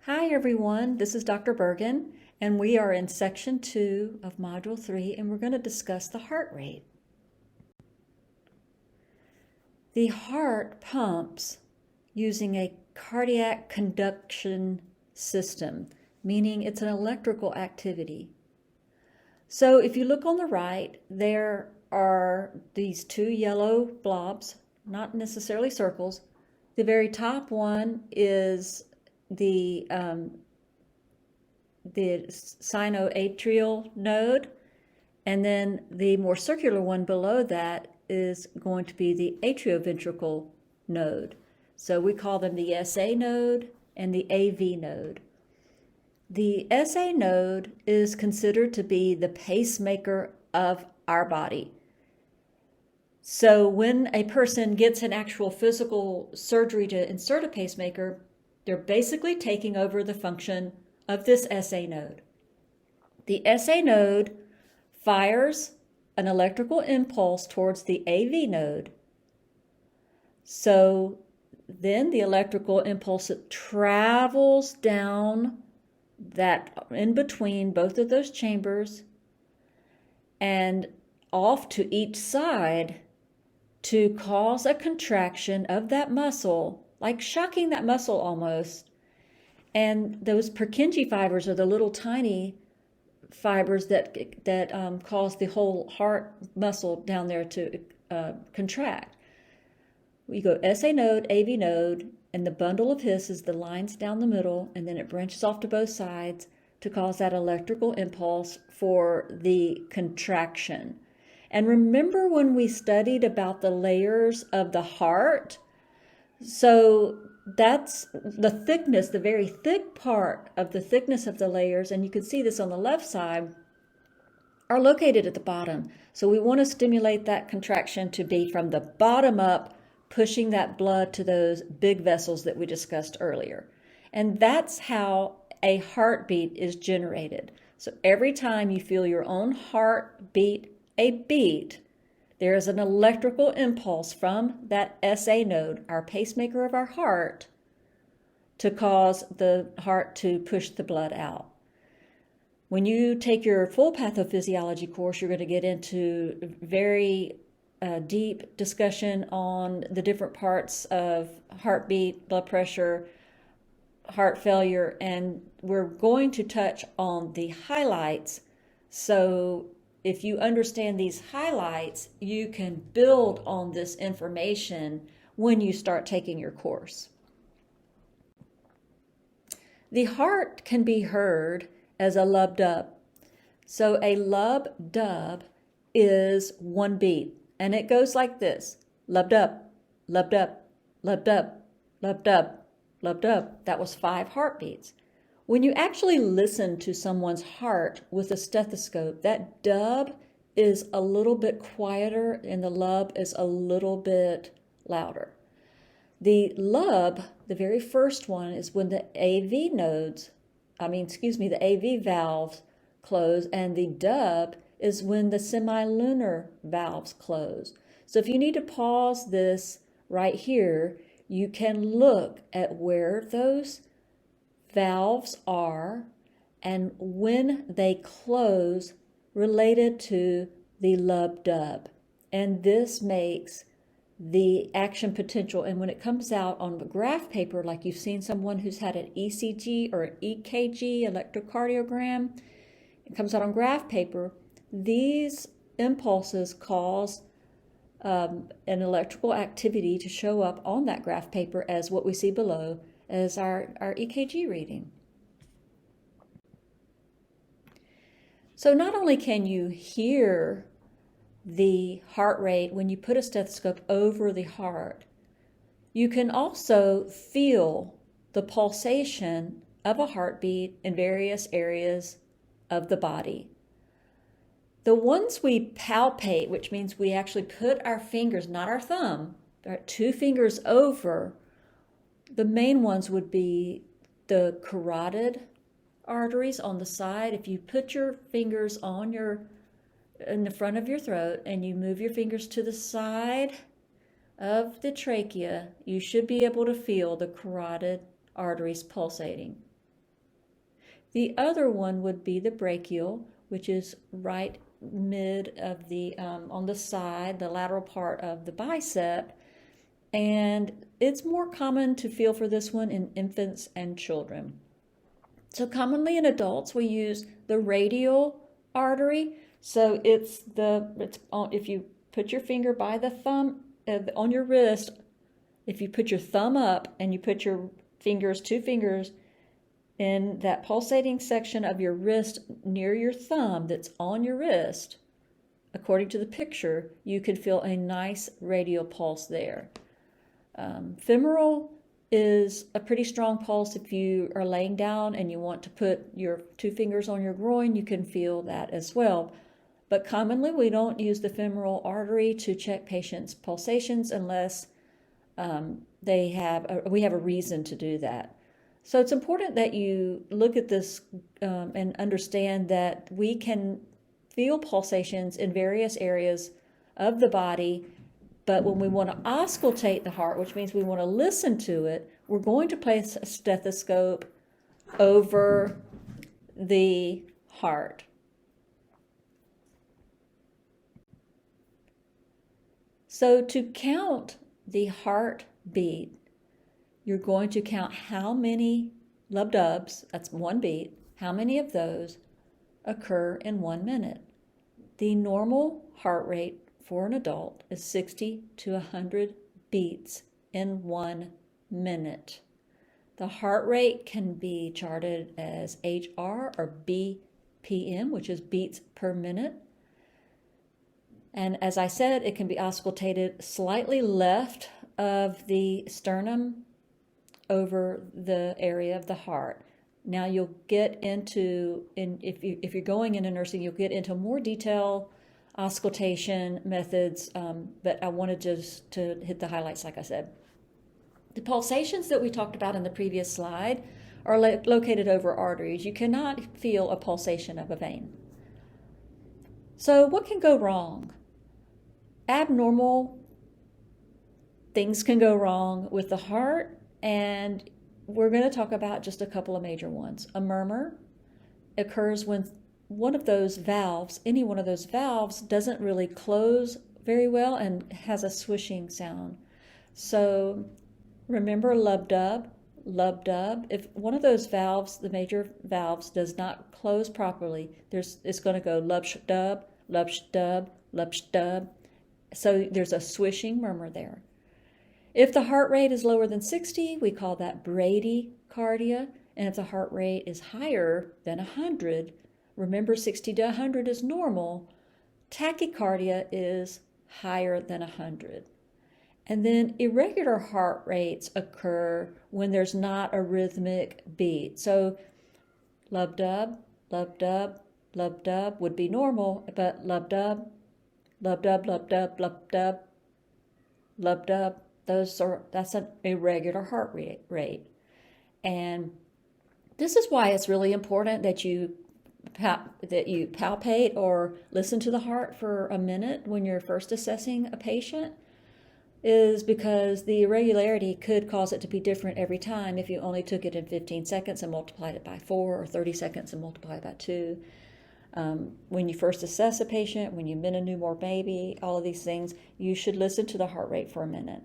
Hi everyone, this is Dr. Bergen, and we are in section 2 of Module 3, and we're going to discuss the heart rate. The heart pumps using a cardiac conduction system, meaning it's an electrical activity. So if you look on the right, there are these two yellow blobs, not necessarily circles. The very top one is the sinoatrial node, and then the more circular one below that is going to be the atrioventricular node. So we call them the SA node and the AV node. The SA node is considered to be the pacemaker of our body. So when a person gets an actual physical surgery to insert a pacemaker, they're basically taking over the function of this SA node. The SA node fires an electrical impulse towards the AV node. So then the electrical impulse travels down that in between both of those chambers and off to each side to cause a contraction of that muscle, like shocking that muscle almost. And those Purkinje fibers are the little tiny fibers that cause the whole heart muscle down there to contract. We go SA node, AV node, and the bundle of His is the lines down the middle, and then it branches off to both sides to cause that electrical impulse for the contraction. And remember when we studied about the layers of the heart? So that's the thickness, the very thick part of the thickness of the layers, and you can see this on the left side, are located at the bottom. So we want to stimulate that contraction to be from the bottom up, pushing that blood to those big vessels that we discussed earlier. And that's how a heartbeat is generated. So every time you feel your own heart beat a beat, there is an electrical impulse from that SA node, our pacemaker of our heart, to cause the heart to push the blood out. When you take your full pathophysiology course, you're going to get into very deep discussion on the different parts of heartbeat, blood pressure, heart failure, and we're going to touch on the highlights. So if you understand these highlights, you can build on this information when you start taking your course. The heart can be heard as a lub-dub. So a lub-dub is one beat, and it goes like this: lub-dub, lub-dub, lub-dub, lub-dub, lub-dub. That was 5 heartbeats. When you actually listen to someone's heart with a stethoscope, that dub is a little bit quieter and the lub is a little bit louder. The lub, the very first one, is when the the AV valves close, and the dub is when the semilunar valves close. So if you need to pause this right here, you can look at where those valves are and when they close related to the lub-dub. And this makes the action potential. And when it comes out on the graph paper, like you've seen someone who's had an ECG or an EKG, electrocardiogram, it comes out on graph paper, these impulses cause an electrical activity to show up on that graph paper as what we see below as our EKG reading. So not only can you hear the heart rate when you put a stethoscope over the heart, you can also feel the pulsation of a heartbeat in various areas of the body. The ones we palpate, which means we actually put our fingers, not our thumb, but 2 fingers over, the main ones would be the carotid arteries on the side. If you put your fingers in the front of your throat and you move your fingers to the side of the trachea, you should be able to feel the carotid arteries pulsating. The other one would be the brachial, which is right mid of the, on the side, the lateral part of the bicep. And it's more common to feel for this one in infants and children. So commonly in adults, we use the radial artery. So it's if you put your finger by the thumb on your wrist, if you put your thumb up and you put your two fingers in that pulsating section of your wrist near your thumb that's on your wrist, according to the picture, you can feel a nice radial pulse there. Femoral is a pretty strong pulse. If you are laying down and you want to put your two fingers on your groin, you can feel that as well. But commonly we don't use the femoral artery to check patients' pulsations unless we have a reason to do that. So it's important that you look at this and understand that we can feel pulsations in various areas of the body. But when we want to auscultate the heart, which means we want to listen to it, we're going to place a stethoscope over the heart. So to count the heartbeat, you're going to count how many lub-dubs, that's one beat, how many of those occur in 1 minute. The normal heart rate for an adult is 60 to 100 beats in 1 minute. The heart rate can be charted as HR or BPM, which is beats per minute. And as I said, it can be auscultated slightly left of the sternum over the area of the heart. Now you'll get into, if you're going into nursing, you'll get into more detail auscultation methods, but I wanted just to hit the highlights like I said. The pulsations that we talked about in the previous slide are located over arteries. You cannot feel a pulsation of a vein. So what can go wrong? Abnormal things can go wrong with the heart, and we're going to talk about just a couple of major ones. A murmur occurs when one of those valves, any one of those valves, doesn't really close very well and has a swishing sound. So remember lub-dub. If one of those valves, the major valves, does not close properly, it's going to go lub-dub, lub-dub, lub-dub. So there's a swishing murmur there. If the heart rate is lower than 60, we call that bradycardia. And if the heart rate is higher than 100, remember 60 to 100 is normal, tachycardia is higher than 100. And then irregular heart rates occur when there's not a rhythmic beat. So lub-dub, lub-dub, lub-dub would be normal, but lub-dub, lub-dub, lub-dub, lub-dub, lub-dub, that's an irregular heart rate. And this is why it's really important that you palpate or listen to the heart for a minute when you're first assessing a patient, is because the irregularity could cause it to be different every time if you only took it in 15 seconds and multiplied it by 4, or 30 seconds and multiplied it by 2. When you first assess a patient, when you've been a newborn baby, all of these things, you should listen to the heart rate for a minute.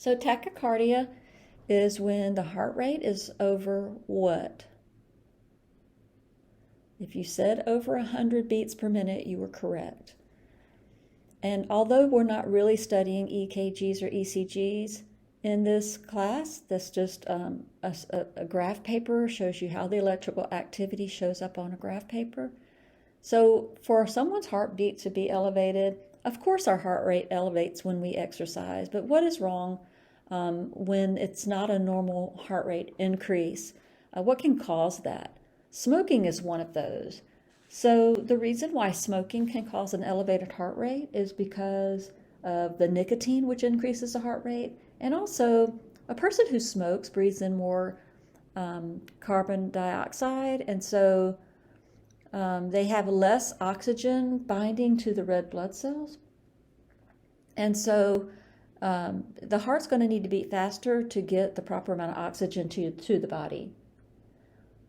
So tachycardia is when the heart rate is over what? If you said over 100 beats per minute, you were correct. And although we're not really studying EKGs or ECGs in this class, that's just a graph paper, shows you how the electrical activity shows up on a graph paper. So for someone's heartbeat to be elevated, of course our heart rate elevates when we exercise, but what is wrong when it's not a normal heart rate increase? What can cause that? Smoking is one of those. So the reason why smoking can cause an elevated heart rate is because of the nicotine, which increases the heart rate. And also, a person who smokes breathes in more carbon dioxide, and so they have less oxygen binding to the red blood cells. And so The heart's going to need to beat faster to get the proper amount of oxygen to the body.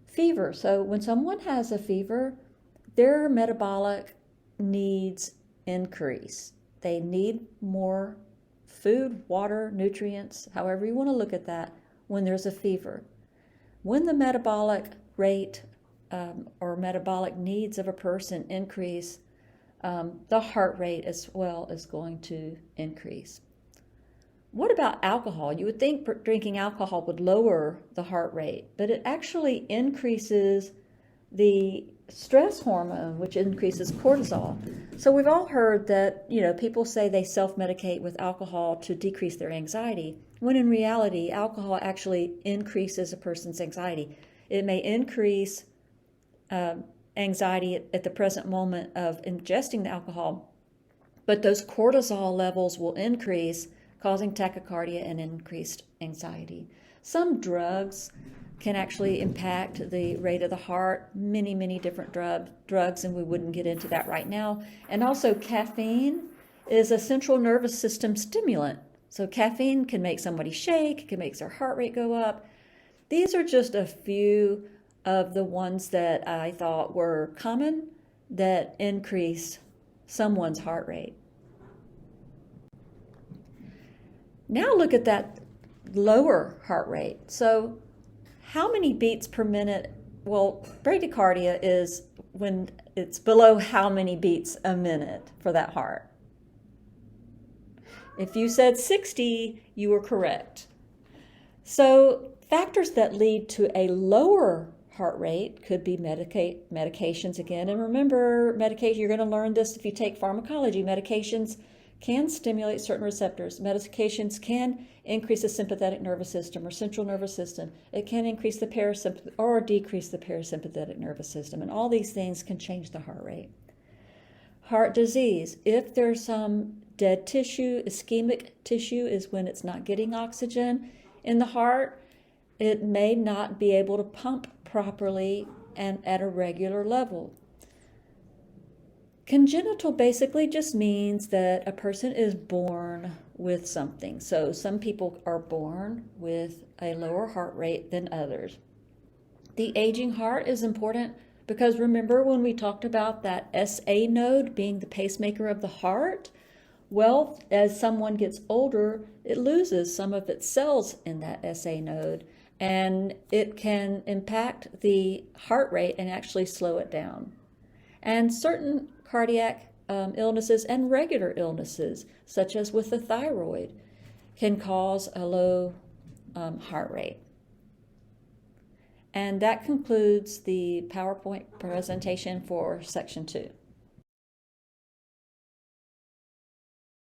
Fever. So when someone has a fever, their metabolic needs increase. They need more food, water, nutrients, however you want to look at that, when there's a fever. When the metabolic rate or metabolic needs of a person increase, the heart rate as well is going to increase. What about alcohol? You would think drinking alcohol would lower the heart rate, but it actually increases the stress hormone, which increases cortisol. So we've all heard that, people say they self-medicate with alcohol to decrease their anxiety, when in reality, alcohol actually increases a person's anxiety. It may increase anxiety at the present moment of ingesting the alcohol, but those cortisol levels will increase, causing tachycardia and increased anxiety. Some drugs can actually impact the rate of the heart, many different drugs, and we wouldn't get into that right now. And also caffeine is a central nervous system stimulant. So caffeine can make somebody shake, can make their heart rate go up. These are just a few of the ones that I thought were common that increase someone's heart rate. Now look at that lower heart rate. So how many beats per minute? Well, bradycardia is when it's below how many beats a minute for that heart. If you said 60, you were correct. So factors that lead to a lower heart rate could be medications again. And remember, medication, you're going to learn this if you take pharmacology. Medications can stimulate certain receptors. Medications can increase the sympathetic nervous system or central nervous system. It can increase the parasympathetic or decrease the parasympathetic nervous system. And all these things can change the heart rate. Heart disease. If there's some dead tissue, ischemic tissue is when it's not getting oxygen in the heart. It may not be able to pump properly and at a regular level. Congenital basically just means that a person is born with something. So some people are born with a lower heart rate than others. The aging heart is important because remember when we talked about that SA node being the pacemaker of the heart? Well, as someone gets older, it loses some of its cells in that SA node, and it can impact the heart rate and actually slow it down. And certain cardiac illnesses and regular illnesses, such as with the thyroid, can cause a low heart rate. And that concludes the PowerPoint presentation for Section 2.